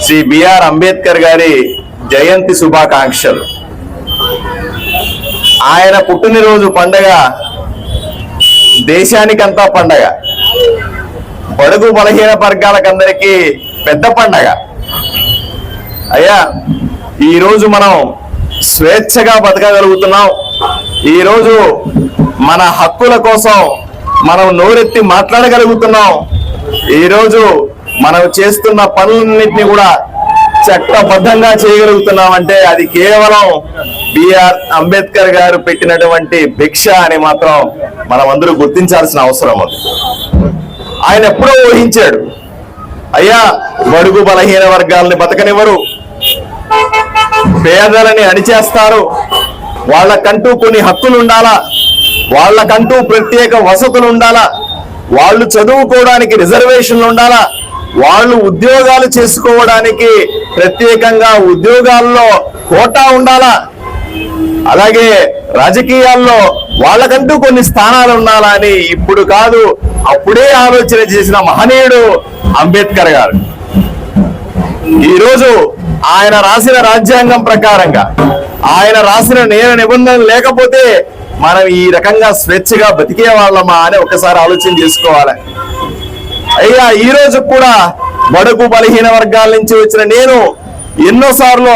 Shri BR Ambedkar గారి జయంతి శుభాకాంక్షలు. ఆయన పుట్టినరోజు పండగ దేశానికంతా పండగ, బడుగు బలహీన వర్గాలకందరికీ పెద్ద పండగ. అయ్యా, ఈరోజు మనం స్వేచ్ఛగా బతకగలుగుతున్నాం. ఈరోజు మన హక్కుల కోసం మనం నోరెత్తి మాట్లాడగలుగుతున్నాం. ఈరోజు మనం చేస్తున్న పనులన్నింటినీ కూడా చట్టబద్ధంగా చేయగలుగుతున్నాం అంటే అది కేవలం బిఆర్ అంబేద్కర్ గారు పెట్టినటువంటి భిక్ష అని మాత్రం మనం అందరూ గుర్తించాల్సిన అవసరం ఉంది. ఆయన ఎప్పుడో ఊహించాడు, అయ్యా బడుగు బలహీన వర్గాలని బతకనివ్వరు, పేదలని అణిచేస్తారు, వాళ్ళకంటూ కొన్ని హక్కులు ఉండాలా, వాళ్ళకంటూ ప్రత్యేక వసతులు ఉండాలా, వాళ్ళు చదువుకోవడానికి రిజర్వేషన్లు ఉండాలా, వాళ్ళు ఉద్యోగాలు చేసుకోవడానికి ప్రత్యేకంగా ఉద్యోగాల్లో కోటా ఉండాలా, అలాగే రాజకీయాల్లో వాళ్ళకంటూ కొన్ని స్థానాలు ఉండాలా అని ఇప్పుడు కాదు అప్పుడే ఆలోచన చేసిన మహనీయుడు అంబేద్కర్ గారు. ఈరోజు ఆయన రాసిన రాజ్యాంగం ప్రకారంగా, ఆయన రాసిన నియమ నిబంధనలు లేకపోతే మనం ఈ రకంగా స్వేచ్ఛగా బతికే వాళ్ళమా అని ఒకసారి ఆలోచన చేసుకోవాలి. అయ్యా, ఈ రోజు కూడా బడుగు బలహీన వర్గాల నుంచి వచ్చిన నేను ఎన్నోసార్లు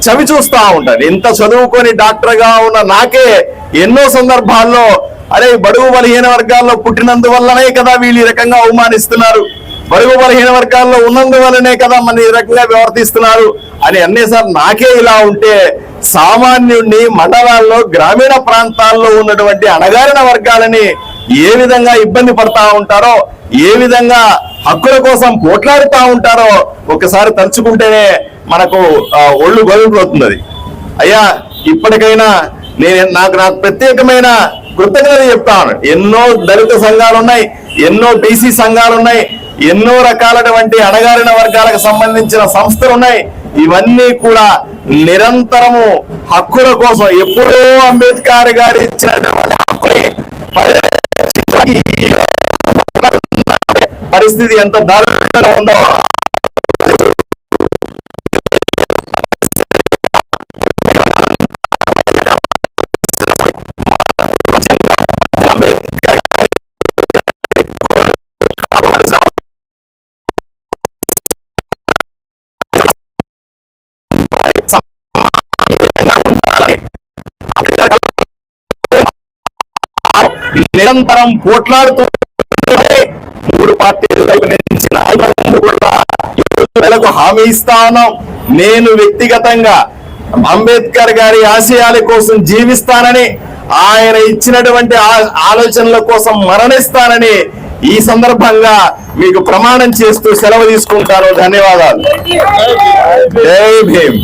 చవి చూస్తా ఉంటాను. ఇంత చదువుకొని డాక్టర్గా ఉన్న నాకే ఎన్నో సందర్భాల్లో అరే బడుగు బలహీన వర్గాల్లో పుట్టినందువల్లనే కదా వీళ్ళు ఈ రకంగా అవమానిస్తున్నారు, బడుగు బలహీన వర్గాల్లో ఉన్నందువల్లనే కదా మన ఈ రకంగా ప్రవర్తిస్తున్నారు అని అన్నిసార్లు నాకే ఇలా ఉంటే సామాన్యుడిని మండలాల్లో గ్రామీణ ప్రాంతాల్లో ఉన్నటువంటి అణగారిన వర్గాలని ఏ విధంగా ఇబ్బంది పడతా ఉంటారో, ఏ విధంగా హక్కుల కోసం పోట్లాడుతూ ఉంటారో ఒకసారి తలుచుకుంటేనే మనకు ఒళ్ళు గొలుపుతుంది. అయ్యా, ఇప్పటికైనా నాకు ప్రత్యేకమైన కృతజ్ఞతలు చెప్తాను. ఎన్నో దళిత సంఘాలు ఉన్నాయి, ఎన్నో బీసీ సంఘాలు ఉన్నాయి, ఎన్నో రకాలైనటువంటి అణగారిన వర్గాలకు సంబంధించిన సంస్థలు ఉన్నాయి. ఇవన్నీ కూడా నిరంతరము హక్కుల కోసం ఎప్పుడో అంబేద్కర్ గారు ఇచ్చినటువంటి పరిస్థితి ఎంత దారుణంగా ఉందో నిరంతరం పోట్లాడుతూ మూడు పార్టీలకు హామీ ఇస్తా ఉన్నాం. నేను వ్యక్తిగతంగా అంబేద్కర్ గారి ఆశయాల కోసం జీవిస్తానని, ఆయన ఇచ్చినటువంటి ఆలోచనల కోసం మరణిస్తానని ఈ సందర్భంగా మీకు ప్రమాణం చేస్తూ సెలవు తీసుకుంటాను. ధన్యవాదాలు. జై భీమ్.